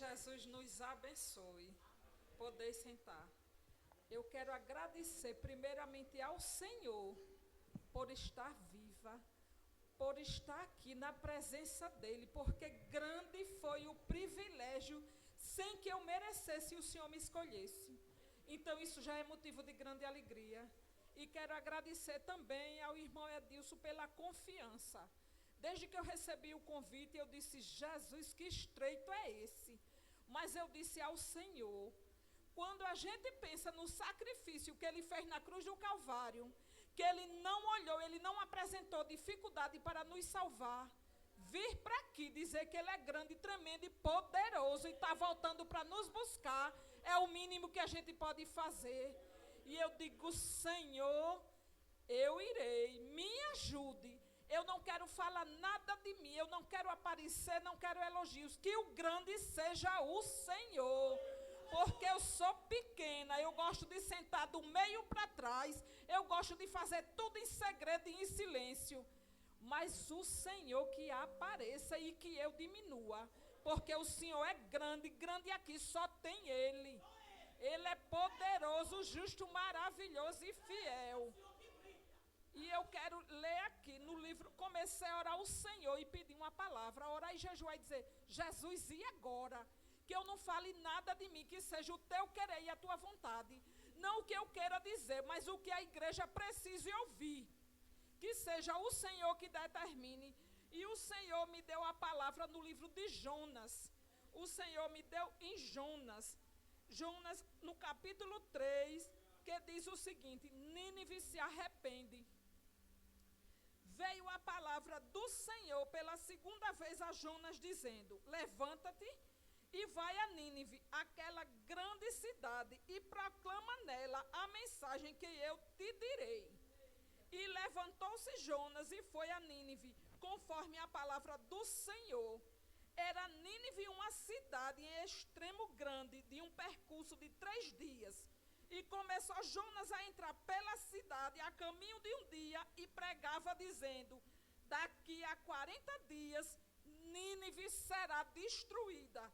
Jesus nos abençoe. Poder sentar. Eu quero agradecer primeiramente ao Senhor por estar viva, por estar aqui na presença dEle, porque grande foi o privilégio, sem que eu merecesse, o Senhor me escolhesse. Então isso já é motivo de grande alegria. E quero agradecer também ao irmão Edilson pela confiança. Desde que eu recebi o convite, eu disse: Jesus, que estreito é esse? Mas eu disse ao Senhor, quando a gente pensa no sacrifício que Ele fez na cruz do Calvário, que Ele não olhou, Ele não apresentou dificuldade para nos salvar, vir para aqui dizer que Ele é grande, tremendo e poderoso e está voltando para nos buscar, é o mínimo que a gente pode fazer. E eu digo: Senhor, eu irei, me ajude. Eu não quero falar nada de mim, eu não quero aparecer, não quero elogios. Que o grande seja o Senhor, porque eu sou pequena, eu gosto de sentar do meio para trás, eu gosto de fazer tudo em segredo e em silêncio. Mas o Senhor que apareça e que eu diminua, porque o Senhor é grande, grande aqui só tem Ele. Ele é poderoso, justo, maravilhoso e fiel. E eu quero ler aqui no livro, comecei a orar ao Senhor e pedir uma palavra, orar e jejuar e dizer: Jesus, e agora? Que eu não fale nada de mim, que seja o teu querer e a tua vontade. Não o que eu queira dizer, mas o que a igreja precise ouvir. Que seja o Senhor que determine. E o Senhor me deu a palavra no livro de Jonas. O Senhor me deu em Jonas. Jonas, no capítulo 3, que diz o seguinte: Nínive se arrepende. Veio a palavra do Senhor pela segunda vez a Jonas, dizendo: levanta-te e vai a Nínive, aquela grande cidade, e proclama nela a mensagem que eu te direi. E levantou-se Jonas e foi a Nínive, conforme a palavra do Senhor. Era Nínive uma cidade em extremo grande, de um percurso de 3 dias. E começou Jonas a entrar pela cidade a caminho de um dia e pregava dizendo: daqui a 40 dias Nínive será destruída.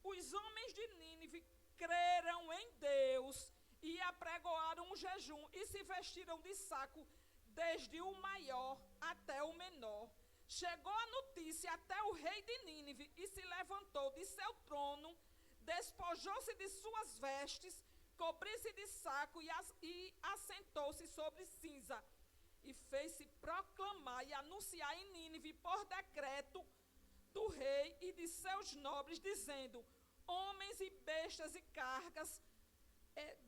Os homens de Nínive creram em Deus e apregoaram um jejum e se vestiram de saco, desde o maior até o menor. Chegou a notícia até o rei de Nínive e se levantou de seu trono, despojou-se de suas vestes, cobriu-se de saco e assentou-se sobre cinza. E fez-se proclamar e anunciar em Nínive por decreto do rei e de seus nobres, dizendo: homens e bestas e cargas,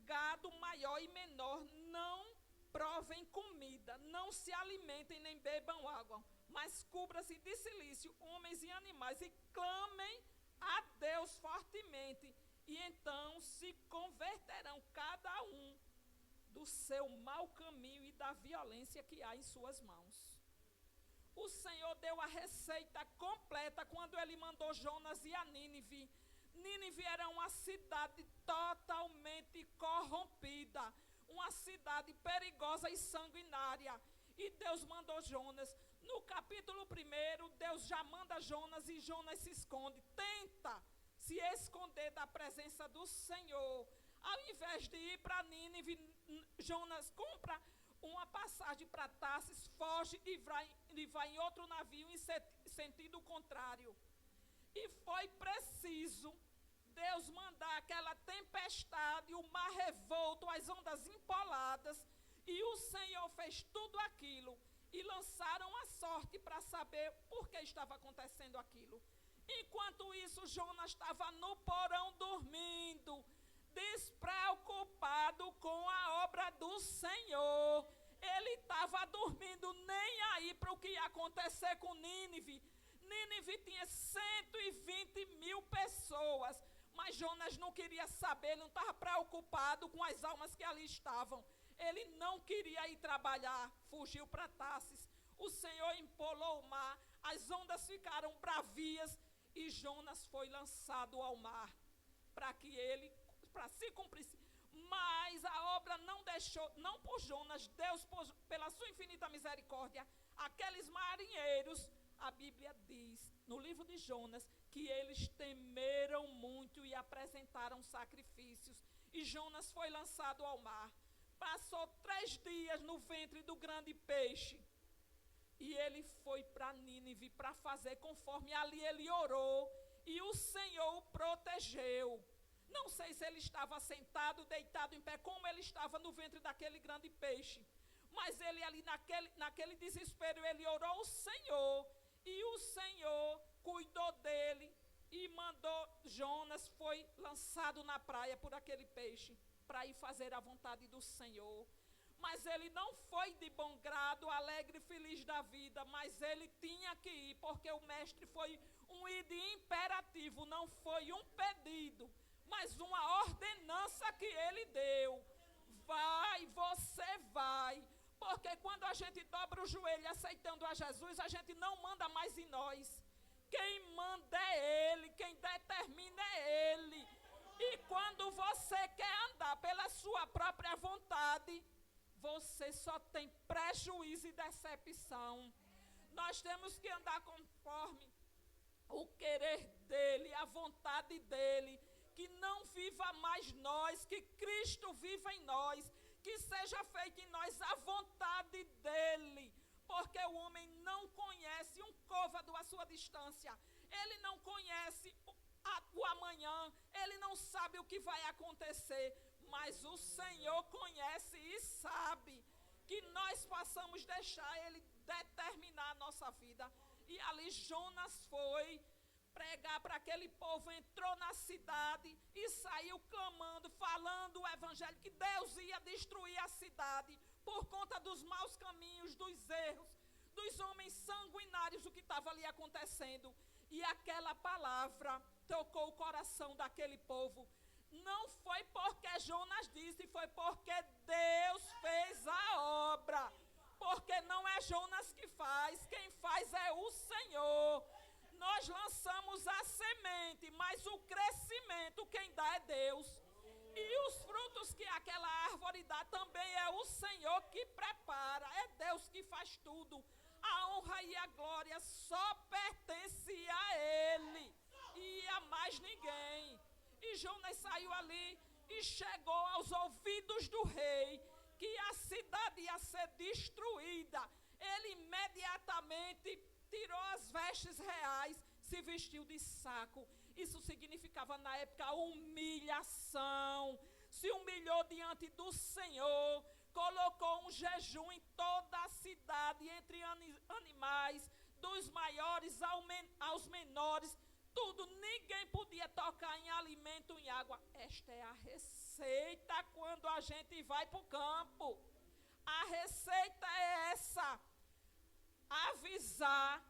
gado maior e menor, não provem comida, não se alimentem nem bebam água, mas cubra-se de cilício homens e animais e clamem a Deus fortemente, e então se converterão cada um do seu mau caminho e da violência que há em suas mãos. O Senhor deu a receita completa quando Ele mandou Jonas ir a Nínive. Nínive era uma cidade totalmente corrompida, uma cidade perigosa e sanguinária. E Deus mandou Jonas. No capítulo 1, Deus já manda Jonas e Jonas se esconde. Tenta se esconder da presença do Senhor. Ao invés de ir para Nínive, Jonas compra uma passagem para Tarsis, foge e vai em outro navio em sentido contrário. E foi preciso Deus mandar aquela tempestade, o mar revolto, as ondas empoladas, e o Senhor fez tudo aquilo. E lançaram a sorte para saber por que estava acontecendo aquilo. Enquanto isso, Jonas estava no porão dormindo, despreocupado com a obra do Senhor. Ele estava dormindo, nem aí para o que ia acontecer com Nínive. Nínive tinha 120 mil pessoas, mas Jonas não queria saber, não estava preocupado com as almas que ali estavam. Ele não queria ir trabalhar, fugiu para Tarsis. O Senhor empolou o mar, as ondas ficaram bravias e Jonas foi lançado ao mar para se cumprisse. Mas a obra não deixou, não por Jonas, Deus, pela sua infinita misericórdia, aqueles marinheiros a Bíblia diz, no livro de Jonas, que eles temeram muito e apresentaram sacrifícios. E Jonas foi lançado ao mar. Passou 3 dias no ventre do grande peixe. E ele foi para Nínive para fazer conforme ali ele orou. E o Senhor o protegeu. Não sei se ele estava sentado, deitado em pé, como ele estava no ventre daquele grande peixe. Mas ele ali naquele desespero, ele orou ao Senhor. E o Senhor cuidou dele e mandou Jonas, foi lançado na praia por aquele peixe, para ir fazer a vontade do Senhor. Mas ele não foi de bom grado, alegre e feliz da vida, mas ele tinha que ir, porque o mestre foi um ide imperativo, não foi um pedido, mas uma ordenança que ele deu. Vai, você vai. Porque quando a gente dobra o joelho aceitando a Jesus, a gente não manda mais em nós. Quem manda é Ele, quem determina é Ele. E quando você quer andar pela sua própria vontade, você só tem prejuízo e decepção. Nós temos que andar conforme o querer dEle, a vontade dEle. Que não viva mais nós, que Cristo viva em nós. Que seja feita em nós a vontade dEle. Porque o homem não conhece um côvado à sua distância. Ele não conhece o amanhã. Ele não sabe o que vai acontecer. Mas o Senhor conhece e sabe que nós possamos deixar Ele determinar a nossa vida. E ali Jonas foi pregar para aquele povo, entrou na cidade e saiu clamando, falando o evangelho, que Deus ia destruir a cidade por conta dos maus caminhos, dos erros, dos homens sanguinários, o que estava ali acontecendo. E aquela palavra tocou o coração daquele povo. Não foi porque Jonas disse, foi porque Deus fez a obra. Porque não é Jonas que faz, quem faz é o Senhor. Nós lançamos a semente, mas o crescimento quem dá é Deus. E os frutos que aquela árvore dá também é o Senhor que prepara. É Deus que faz tudo. A honra e a glória só pertence a Ele e a mais ninguém. E Jonas saiu ali e chegou aos ouvidos do rei que a cidade ia ser destruída. Ele imediatamente tirou as vestes reais, se vestiu de saco. Isso significava na época humilhação. Se humilhou diante do Senhor, colocou um jejum em toda a cidade, entre animais, dos maiores aos menores, tudo. Ninguém podia tocar em alimento, em água. Esta é a receita quando a gente vai para o campo. A receita é essa: avisar,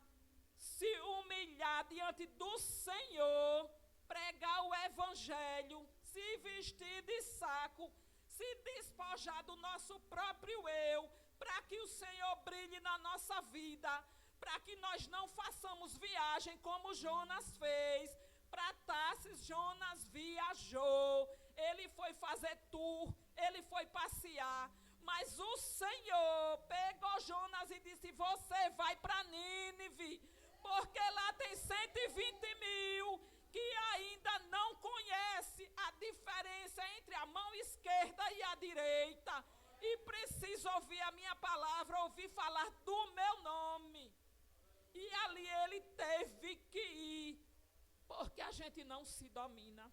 se humilhar diante do Senhor, pregar o evangelho, se vestir de saco, se despojar do nosso próprio eu, para que o Senhor brilhe na nossa vida, para que nós não façamos viagem como Jonas fez. Para Tarsis, Jonas viajou, ele foi fazer tour, ele foi passear. Mas o Senhor pegou Jonas e disse: você vai para Nínive, porque lá tem 120.000 que ainda não conhece a diferença entre a mão esquerda e a direita. E precisa ouvir a minha palavra, ouvir falar do meu nome. E ali ele teve que ir, porque a gente não se domina.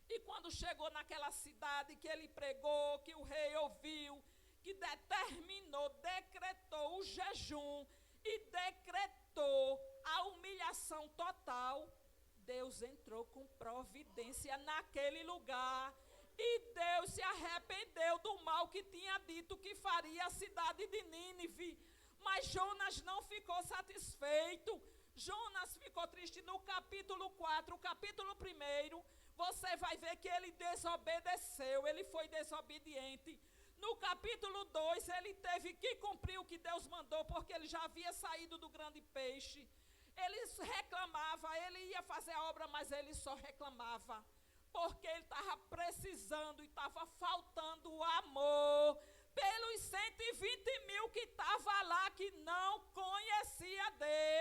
E quando chegou naquela cidade que ele pregou, que o rei ouviu, que determinou, decretou o jejum e decretou a humilhação total, Deus entrou com providência naquele lugar. E Deus se arrependeu do mal que tinha dito que faria a cidade de Nínive. Mas Jonas não ficou satisfeito. Jonas ficou triste. No capítulo 4, o capítulo 1, você vai ver que ele desobedeceu, ele foi desobediente. No capítulo 2, ele teve que cumprir o que Deus mandou, porque ele já havia saído do grande peixe. Ele reclamava, ele ia fazer a obra, mas ele só reclamava, porque ele estava precisando e estava faltando o amor pelos 120.000 que estavam lá, que não conhecia Deus.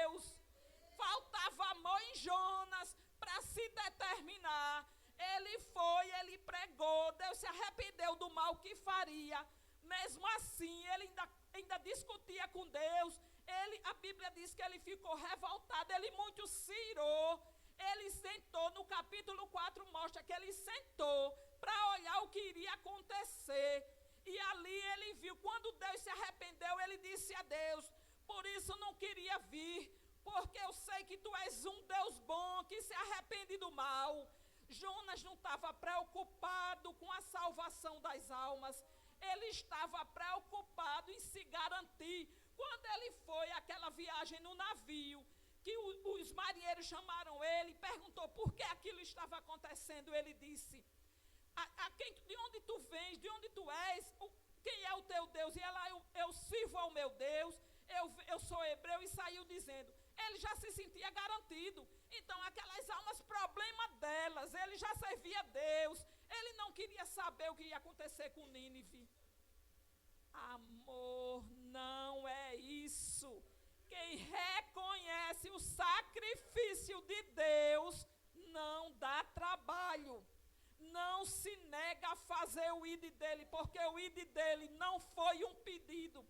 faria. Mesmo assim, ele ainda discutia com Deus. A Bíblia diz que ele ficou revoltado, ele muito se irou. Ele sentou, no capítulo 4 mostra que ele sentou para olhar o que iria acontecer. E ali ele viu, quando Deus se arrependeu, ele disse a Deus: por isso não queria vir, porque eu sei que tu és um Deus bom, que se arrepende do mal. Jonas não estava preocupado com a salvação das almas, ele estava preocupado em se garantir. Quando ele foi àquela viagem no navio, que os marinheiros chamaram ele, perguntou por que aquilo estava acontecendo, ele disse: de onde tu vens, de onde tu és, quem é o teu Deus? E ela: eu sirvo ao meu Deus, eu sou hebreu, e saiu dizendo. Ele já se sentia garantido. Então aquelas almas, problema delas, ele já servia a Deus, ele não queria saber o que ia acontecer com Nínive. Amor, não é isso. Quem reconhece o sacrifício de Deus não dá trabalho, não se nega a fazer o ID dele, porque o ID dele não foi um pedido,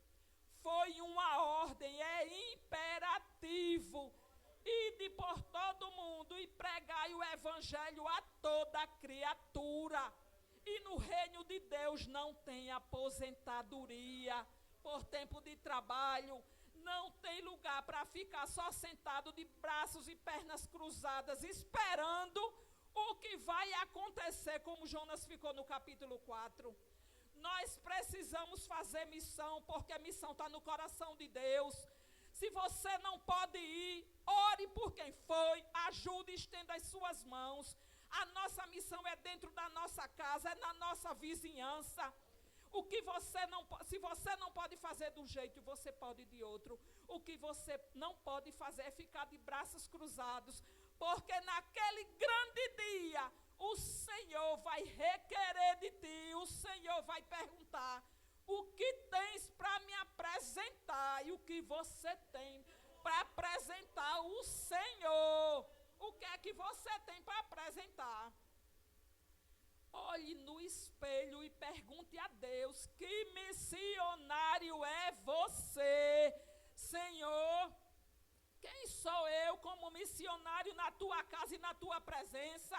foi uma ordem, é imperativo. Ide por todo mundo e pregai o evangelho a toda criatura. E no reino de Deus não tem aposentadoria por tempo de trabalho, não tem lugar para ficar só sentado de braços e pernas cruzadas, esperando o que vai acontecer, como Jonas ficou no capítulo 4. Nós precisamos fazer missão, porque a missão está no coração de Deus. Se você não pode ir, ore por quem foi, ajude, estenda as suas mãos. A nossa missão é dentro da nossa casa, é na nossa vizinhança. O que você não, se você não pode fazer de um jeito, você pode de outro. O que você não pode fazer é ficar de braços cruzados, porque naquele grande dia o Senhor vai requerer de ti, o Senhor vai perguntar: o que tens para me apresentar? E o que você tem para apresentar ao Senhor? O que é que você tem para apresentar? Olhe no espelho e pergunte a Deus: que missionário é você, Senhor? Quem sou eu como missionário na tua casa e na tua presença?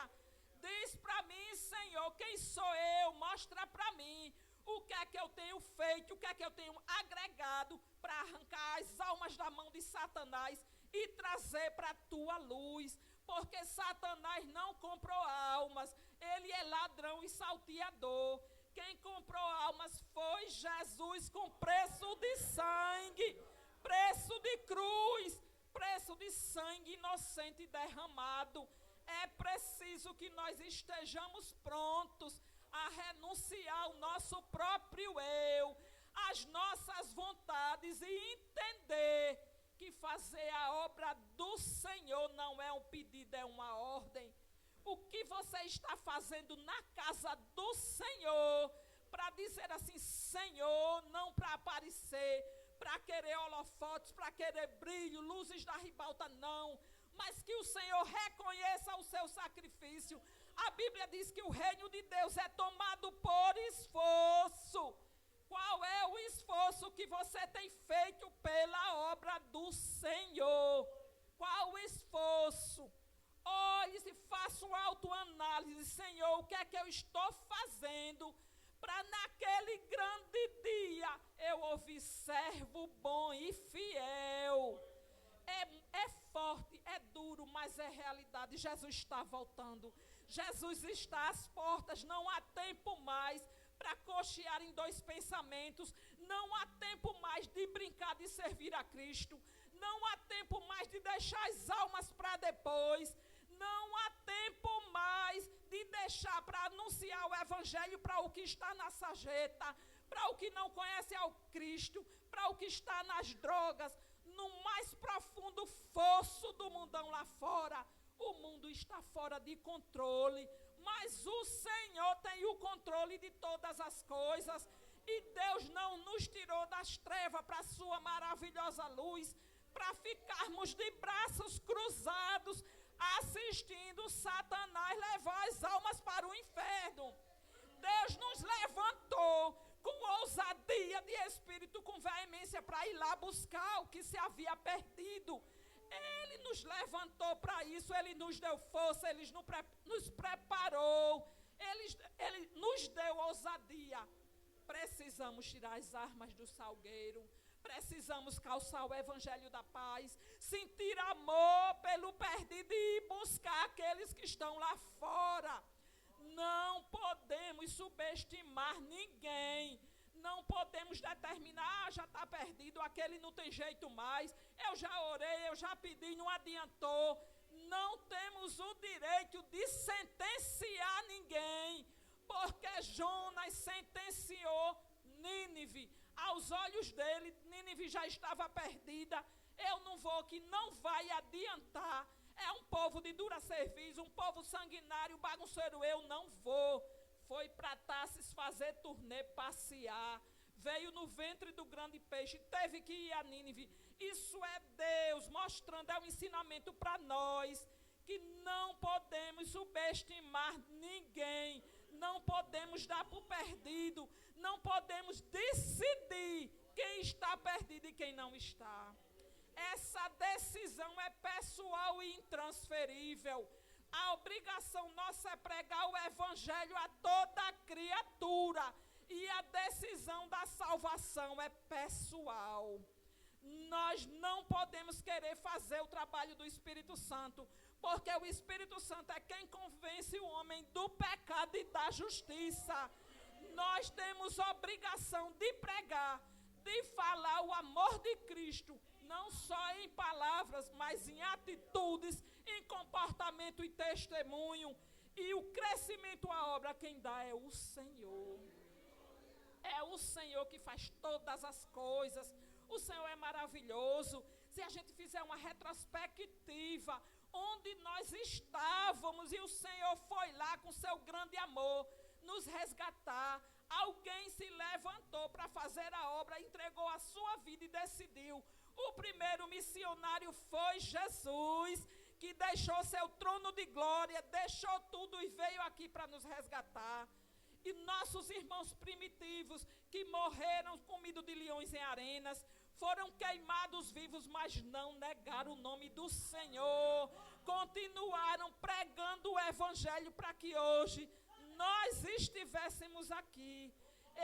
Diz para mim, Senhor, quem sou eu? Mostra para mim o que é que eu tenho feito, o que é que eu tenho agregado para arrancar as almas da mão de Satanás e trazer para a tua luz. Porque Satanás não comprou almas, ele é ladrão e salteador. Quem comprou almas foi Jesus, com preço de sangue, preço de cruz, preço de sangue inocente derramado. É preciso que nós estejamos prontos a renunciar ao nosso próprio eu, às nossas vontades, e entender que fazer a obra do Senhor não é um pedido, é uma ordem. O que você está fazendo na casa do Senhor, para dizer assim: Senhor, não para aparecer, para querer holofotes, para querer brilho, luzes da ribalta, não, mas que o Senhor reconheça o seu sacrifício. A Bíblia diz que o reino de Deus é tomado por esforço. Qual é o esforço que você tem feito pela obra do Senhor? Qual o esforço? Olhe e faça uma autoanálise: Senhor, o que é que eu estou fazendo para naquele grande dia eu ouvir servo bom e fiel? É forte, é duro, mas é realidade. Jesus está voltando. Jesus está às portas. Não há tempo mais para cochear em dois pensamentos. Não há tempo mais de brincar de servir a Cristo. Não há tempo mais de deixar as almas para depois. Não há tempo mais de deixar para anunciar o evangelho para o que está na sarjeta, para o que não conhece ao Cristo, para o que está nas drogas, no mais profundo fosso do mundão lá fora. O mundo está fora de controle, mas o Senhor tem o controle de todas as coisas. E Deus não nos tirou das trevas para a sua maravilhosa luz, para ficarmos de braços cruzados, assistindo Satanás levar as almas para o inferno. Deus nos levantou com ousadia de espírito, com veemência, para ir lá buscar o que se havia perdido. Ele nos levantou para isso, Ele nos deu força, Ele nos preparou, Ele nos deu ousadia. Precisamos tirar as armas do salgueiro, precisamos calçar o evangelho da paz, sentir amor pelo perdido e ir buscar aqueles que estão lá fora. Não podemos subestimar ninguém. Não podemos determinar, já está perdido, aquele não tem jeito mais. Eu já orei, eu já pedi, não adiantou. Não temos o direito de sentenciar ninguém, porque Jonas sentenciou Nínive. Aos olhos dele, Nínive já estava perdida. Eu não vou, que não vai adiantar. É um povo de dura serviço, um povo sanguinário, bagunceiro, eu não vou. Foi para Tarsis fazer turnê, passear. Veio no ventre do grande peixe, teve que ir a Nínive. Isso é Deus mostrando, é um ensinamento para nós, que não podemos subestimar ninguém. Não podemos dar por perdido. Não podemos decidir quem está perdido e quem não está. Essa decisão é pessoal e intransferível. A obrigação nossa é pregar o evangelho a toda criatura. E a decisão da salvação é pessoal. Nós não podemos querer fazer o trabalho do Espírito Santo, porque o Espírito Santo é quem convence o homem do pecado e da justiça. Nós temos obrigação de pregar, de falar o amor de Cristo, não só em palavras, mas em atitudes, em comportamento e testemunho. E o crescimento à obra, quem dá é o Senhor. É o Senhor que faz todas as coisas. O Senhor é maravilhoso. Se a gente fizer uma retrospectiva, onde nós estávamos, e o Senhor foi lá com seu grande amor nos resgatar. Alguém se levantou para fazer a obra, entregou a sua vida e decidiu. O primeiro missionário foi Jesus, que deixou seu trono de glória, deixou tudo e veio aqui para nos resgatar. E nossos irmãos primitivos, que morreram comidos de leões em arenas, foram queimados vivos, mas não negaram o nome do Senhor. Continuaram pregando o evangelho para que hoje nós estivéssemos aqui.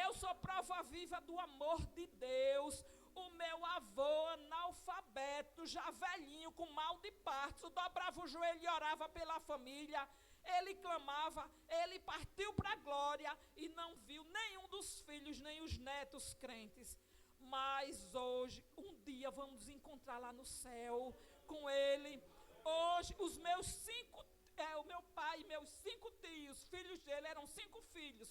Eu sou prova viva do amor de Deus. O meu avô, analfabeto, já velhinho, com mal de parto, dobrava o joelho e orava pela família. Ele clamava, ele partiu para a glória e não viu nenhum dos filhos, nem os netos crentes. Mas hoje, um dia, vamos nos encontrar lá no céu com ele. Hoje, o meu pai e meus 5 tios, filhos dele, eram 5 filhos.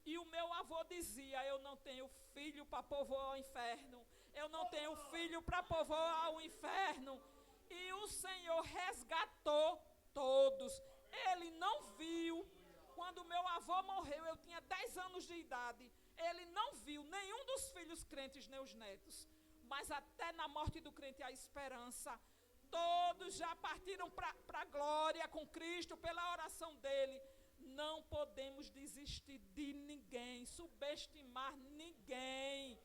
E o meu avô dizia, eu não tenho filho para povoar o inferno. Eu não tenho filho para povoar o inferno. E o Senhor resgatou todos. Ele não viu. Quando meu avô morreu, eu tinha 10 anos de idade. Ele não viu nenhum dos filhos crentes, nem os netos. Mas até na morte do crente há esperança. Todos já partiram para a glória com Cristo pela oração dele. Não podemos desistir de ninguém, subestimar ninguém.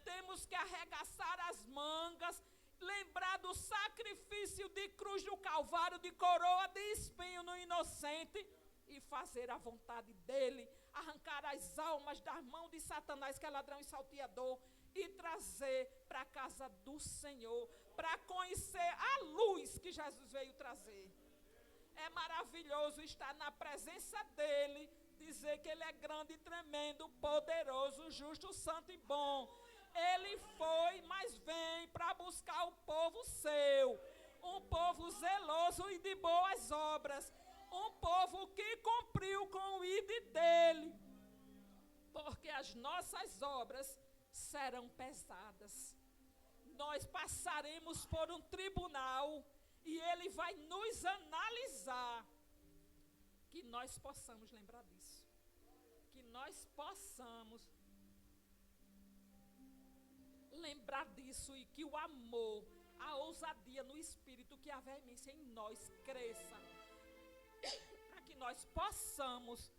Temos que arregaçar as mangas, lembrar do sacrifício de cruz do Calvário, de coroa de espinho no inocente, e fazer a vontade dele, arrancar as almas das mãos de Satanás, que é ladrão e salteador, e trazer para a casa do Senhor, para conhecer a luz que Jesus veio trazer. É maravilhoso estar na presença dele, dizer que ele é grande, tremendo, poderoso, justo, santo e bom. Ele foi, mas vem para buscar o povo seu, um povo zeloso e de boas obras, um povo que cumpriu com o ID dele, porque as nossas obras serão pesadas. Nós passaremos por um tribunal e ele vai nos analisar. Que nós possamos lembrar disso. Que nós possamos lembrar disso e que o amor, a ousadia no espírito, que a veemência em nós cresça. Para que nós possamos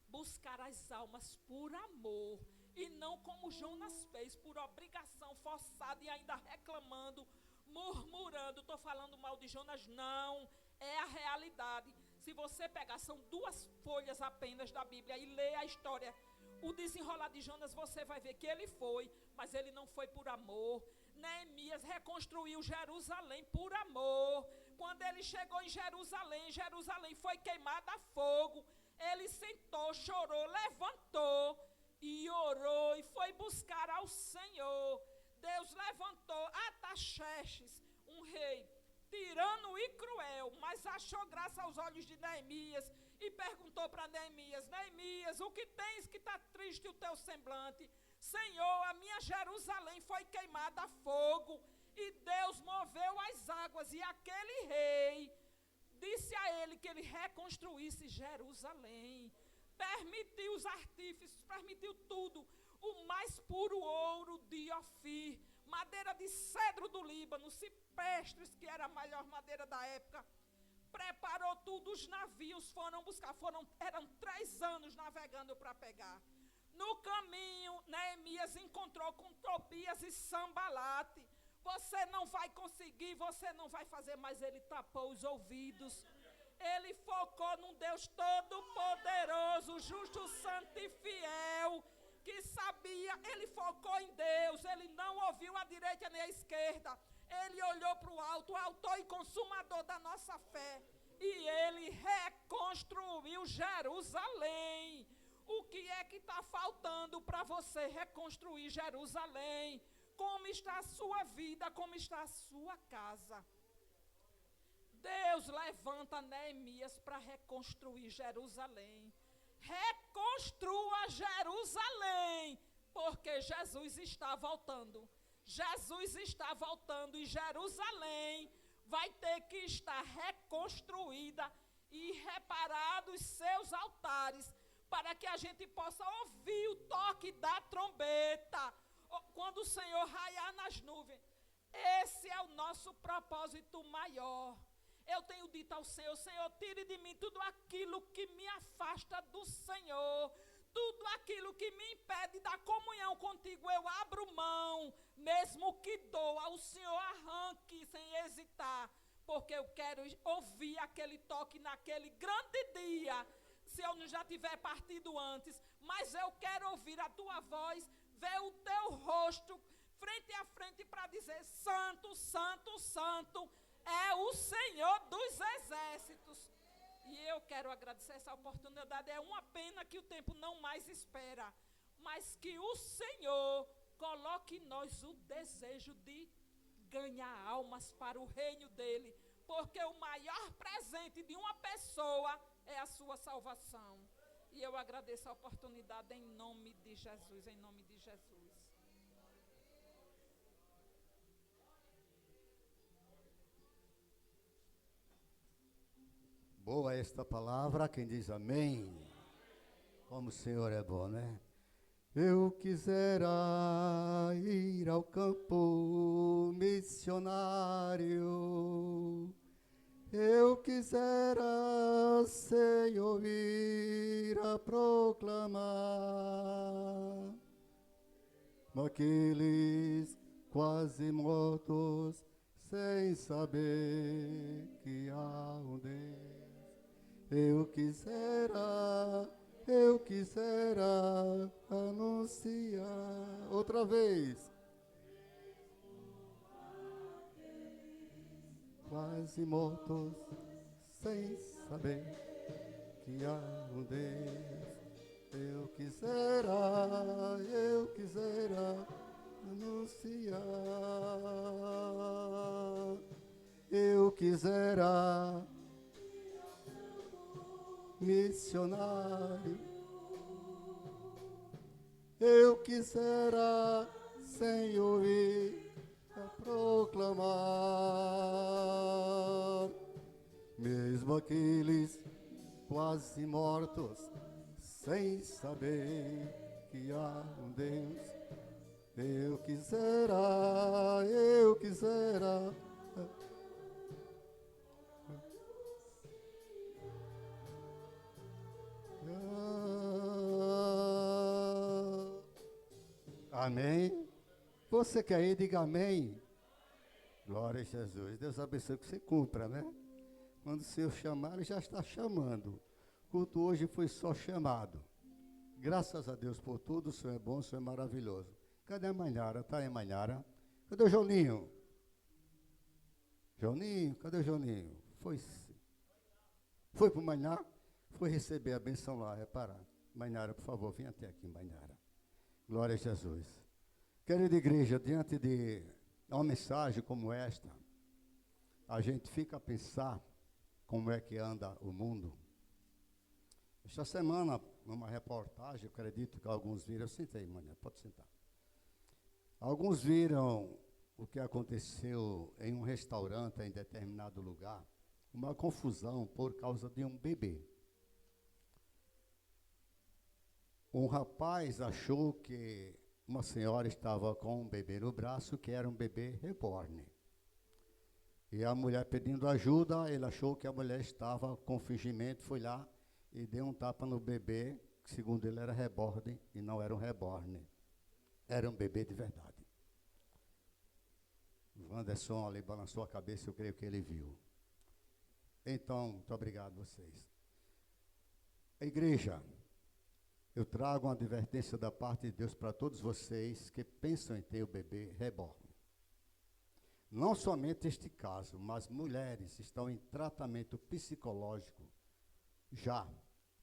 buscar as almas por amor e não como Jonas fez, por obrigação forçada e ainda reclamando, murmurando. Estou falando mal de Jonas? Não, é a realidade. Se você pegar, são 2 folhas apenas da Bíblia e ler a história, o desenrolar de Jonas, você vai ver que ele foi, mas ele não foi por amor. Neemias reconstruiu Jerusalém por amor. Quando ele chegou em Jerusalém, Jerusalém foi queimada a fogo. Ele sentou, chorou, levantou e orou e foi buscar ao Senhor. Deus levantou Artaxerxes, um rei tirano e cruel, mas achou graça aos olhos de Neemias e perguntou para Neemias: Neemias, o que tens que está triste o teu semblante? Senhor, a minha Jerusalém foi queimada a fogo e Deus moveu as águas, e aquele rei disse a ele que ele reconstruísse Jerusalém. Permitiu os artífices, permitiu tudo. O mais puro ouro de Ofir, madeira de cedro do Líbano, ciprestes, que era a melhor madeira da época. Preparou tudo, os navios foram buscar, eram 3 anos navegando para pegar. No caminho, Neemias encontrou com Tobias e Sambalate. Você não vai conseguir, você não vai fazer, mas ele tapou os ouvidos. Ele focou num Deus todo-poderoso, justo, santo e fiel, que sabia. Ele focou em Deus, ele não ouviu a direita nem a esquerda. Ele olhou para o alto, o autor e consumador da nossa fé, e ele reconstruiu Jerusalém. O que é que está faltando para você reconstruir Jerusalém? Como está a sua vida, como está a sua casa? Deus levanta Neemias para reconstruir Jerusalém. Reconstrua Jerusalém, porque Jesus está voltando. Jesus está voltando e Jerusalém vai ter que estar reconstruída e reparados seus altares, para que a gente possa ouvir o toque da trombeta quando o Senhor raiar nas nuvens. Esse é o nosso propósito maior. Eu tenho dito ao Senhor: Senhor, tire de mim tudo aquilo que me afasta do Senhor, tudo aquilo que me impede da comunhão contigo, eu abro mão, mesmo que doa, o Senhor arranque sem hesitar, porque eu quero ouvir aquele toque naquele grande dia. Se eu não já tiver partido antes, mas eu quero ouvir a tua voz, ver o teu rosto frente a frente para dizer: Santo, Santo, Santo é o Senhor dos exércitos. E eu quero agradecer essa oportunidade. É uma pena que o tempo não mais espera, mas que o Senhor coloque em nós o desejo de ganhar almas para o reino dele, porque o maior presente de uma pessoa é a sua salvação. E eu agradeço a oportunidade em nome de Jesus, em nome de Jesus. Boa esta palavra, quem diz amém. Como o Senhor é bom, né? Eu quisera ir ao campo missionário. Eu quisera, Senhor, ir a proclamar aqueles quase mortos, sem saber que há um Deus. Eu quisera anunciar outra vez. Quase mortos, sem saber que há um Deus. Eu quisera anunciar. Eu quisera missionário. Eu quisera, Senhor, ir a proclamar, mesmo aqueles quase mortos, sem saber que há um Deus. Eu quisera Você quer ir, diga amém. Glória a Jesus. Deus abençoe que você cumpra, né? Quando o Senhor chamar, Ele já está chamando. O culto hoje foi só chamado. Graças a Deus por tudo, o Senhor é bom, o Senhor é maravilhoso. Cadê a Manhara? Está aí, Manhara? Cadê o Joninho? Joninho, cadê o Joninho? Foi para o Manhara? Foi receber a benção lá, reparar. Manhara, por favor, venha até aqui, Manhara. Glória a Jesus. Querida igreja, diante de uma mensagem como esta, a gente fica a pensar como é que anda o mundo. Esta semana, numa reportagem, acredito que alguns viram, senta aí, Manhara, pode sentar. Alguns viram o que aconteceu em um restaurante em determinado lugar, uma confusão por causa de um bebê. Um rapaz achou que uma senhora estava com um bebê no braço, que era um bebê reborn. E a mulher pedindo ajuda, ele achou que a mulher estava com fingimento, foi lá e deu um tapa no bebê, que segundo ele era reborn, e não era um reborn. Era um bebê de verdade. O Wanderson ali balançou a cabeça, eu creio que ele viu. Então, muito obrigado a vocês. A igreja, eu trago uma advertência da parte de Deus para todos vocês que pensam em ter o bebê reborn. Não somente este caso, mas mulheres estão em tratamento psicológico já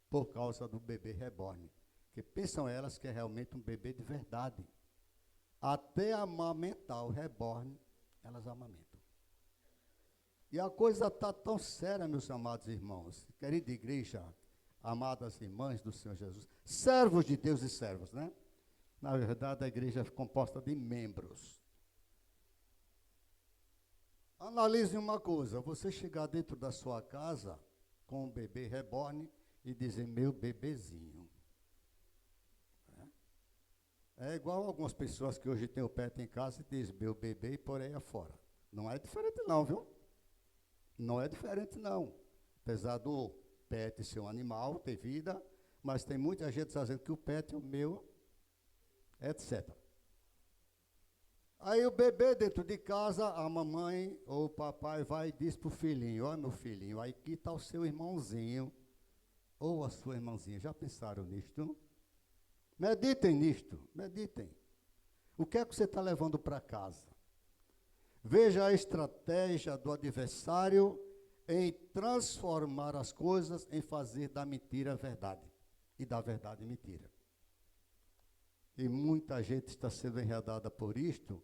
por causa do bebê reborn. Que pensam elas que é realmente um bebê de verdade. Até amamentar o reborn, elas amamentam. E a coisa está tão séria, meus amados irmãos, querida igreja, amadas irmãs do Senhor Jesus, servos de Deus e servos, né? Na verdade, a igreja é composta de membros. Analise uma coisa, você chegar dentro da sua casa com um bebê reborn e dizer, meu bebezinho. É igual algumas pessoas que hoje têm o pet em casa e dizem, meu bebê e por aí afora. Não é diferente não, viu? Não é diferente não. Apesar do pet ser um animal, ter vida, mas tem muita gente dizendo que o pet é o meu, etc. Aí o bebê dentro de casa, a mamãe ou o papai vai e diz para o filhinho, olha meu filhinho, aí aqui está o seu irmãozinho, ou a sua irmãzinha. Já pensaram nisto? Meditem nisto, meditem. O que é que você está levando para casa? Veja a estratégia do adversário em transformar as coisas, em fazer da mentira verdade e da verdade mentira. E muita gente está sendo enredada por isto,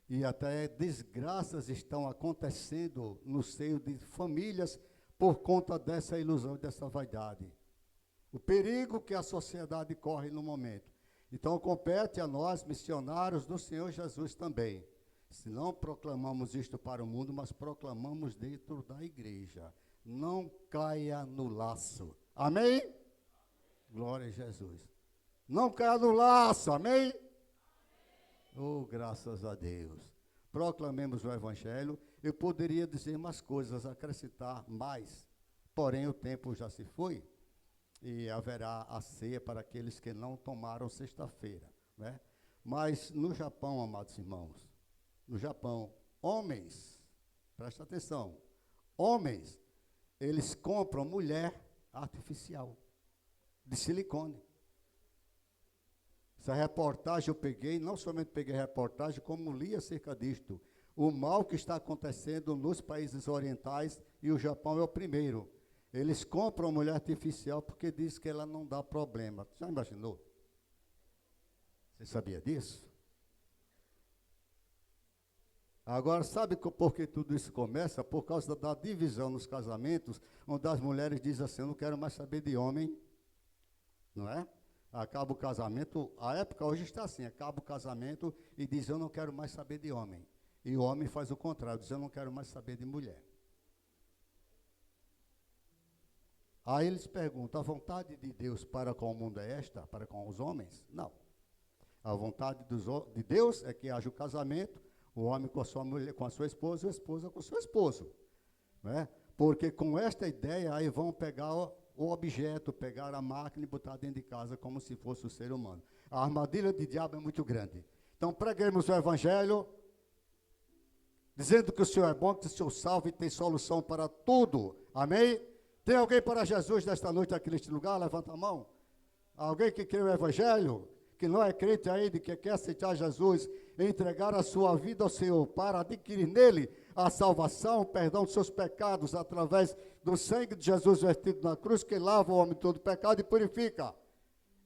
e até desgraças estão acontecendo no seio de famílias por conta dessa ilusão e dessa vaidade. O perigo que a sociedade corre no momento. Então, compete a nós, missionários do Senhor Jesus também. Se não proclamamos isto para o mundo, mas proclamamos dentro da igreja. Não caia no laço. Amém? Glória a Jesus. Não caia no laço, amém? Oh, graças a Deus. Proclamemos o Evangelho. Eu poderia dizer mais coisas, acrescentar mais. Porém, o tempo já se foi. E haverá a ceia para aqueles que não tomaram sexta-feira, né? Mas no Japão, amados irmãos, no Japão, homens, presta atenção, homens, eles compram mulher artificial, de silicone. Essa reportagem eu peguei, não somente peguei a reportagem, como li acerca disto. O mal que está acontecendo nos países orientais, e o Japão é o primeiro. Eles compram mulher artificial porque diz que ela não dá problema. Já imaginou? Você sabia disso? Agora, sabe por que tudo isso começa? Por causa da divisão nos casamentos, onde as mulheres dizem assim, eu não quero mais saber de homem, não é? Acaba o casamento, a época hoje está assim, acaba o casamento e diz, eu não quero mais saber de homem. E o homem faz o contrário, diz, eu não quero mais saber de mulher. Aí eles perguntam, a vontade de Deus para com o mundo é esta? Para com os homens? Não. A vontade de Deus é que haja o casamento, o homem com a sua mulher, com a sua esposa, e a esposa com o seu esposo. Né? Porque com esta ideia, aí vão pegar o objeto, pegar a máquina e botar dentro de casa como se fosse o ser humano. A armadilha de diabo é muito grande. Então preguemos o Evangelho, dizendo que o Senhor é bom, que o Senhor salva e tem solução para tudo. Amém? Tem alguém para Jesus nesta noite aqui neste lugar? Levanta a mão. Alguém que crê o Evangelho, que não é crente ainda, que quer aceitar Jesus, entregar a sua vida ao Senhor para adquirir nele a salvação, o perdão dos seus pecados, através do sangue de Jesus vertido na cruz, que lava o homem todo pecado e purifica,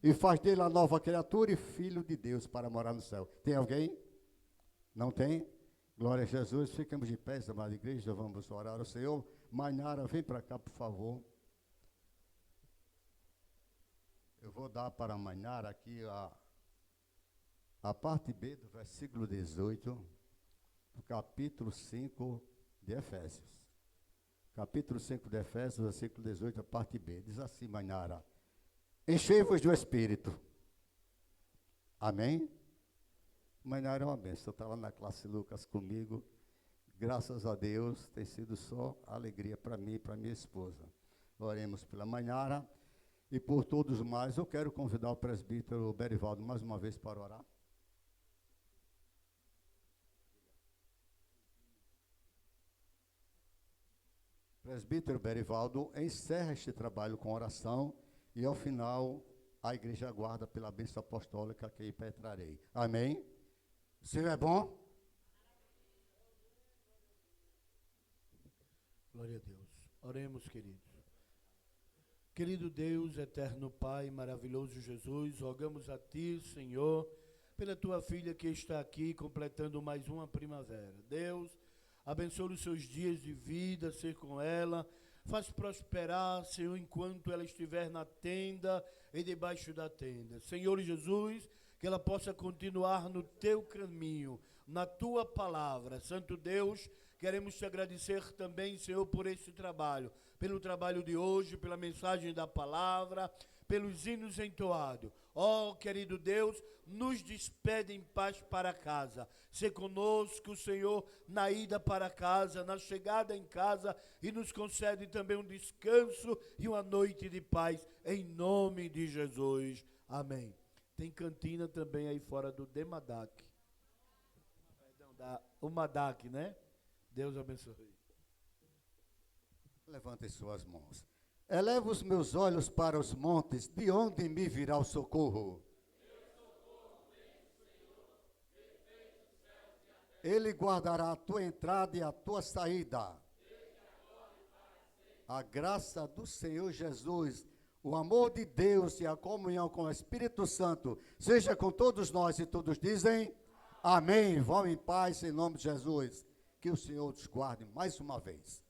e faz dele a nova criatura e filho de Deus para morar no céu. Tem alguém? Não tem? Glória a Jesus. Ficamos de pé, amada igreja, vamos orar ao Senhor. Mainara, vem para cá, por favor. Eu vou dar para a Mainara aqui a parte B do versículo 18, do capítulo 5 de Efésios. Capítulo 5 de Efésios, versículo 18, a parte B. Diz assim, Mainara: enchei-vos do Espírito. Amém? Mainara é uma bênção. Está lá na classe Lucas comigo. Graças a Deus, tem sido só alegria para mim e para minha esposa. Oremos pela Mainara e por todos mais. Eu quero convidar o presbítero Berivaldo mais uma vez para orar. Presbítero Berivaldo, encerra este trabalho com oração e ao final a igreja aguarda pela bênção apostólica que impetrarei. Amém? O Senhor é bom? Glória a Deus. Oremos, queridos. Querido Deus, eterno Pai, maravilhoso Jesus, rogamos a Ti, Senhor, pela Tua filha que está aqui completando mais uma primavera. Deus, abençoe os seus dias de vida, ser com ela, faz prosperar, Senhor, enquanto ela estiver na tenda e debaixo da tenda. Senhor Jesus, que ela possa continuar no Teu caminho, na Tua palavra. Santo Deus, queremos te agradecer também, Senhor, por esse trabalho, pelo trabalho de hoje, pela mensagem da palavra, pelos hinos entoados. Ó, querido Deus, nos despede em paz para casa. Se conosco, Senhor, na ida para casa, na chegada em casa, e nos concede também um descanso e uma noite de paz, em nome de Jesus. Amém. Tem cantina também aí fora do Demadac. Perdão, o Madac, né? Deus abençoe. Levantem suas mãos. Eleva os meus olhos para os montes, de onde me virá o socorro? Ele guardará a tua entrada e a tua saída. A graça do Senhor Jesus, o amor de Deus e a comunhão com o Espírito Santo, seja com todos nós, e todos dizem amém. Vão em paz em nome de Jesus. Que o Senhor os guarde mais uma vez.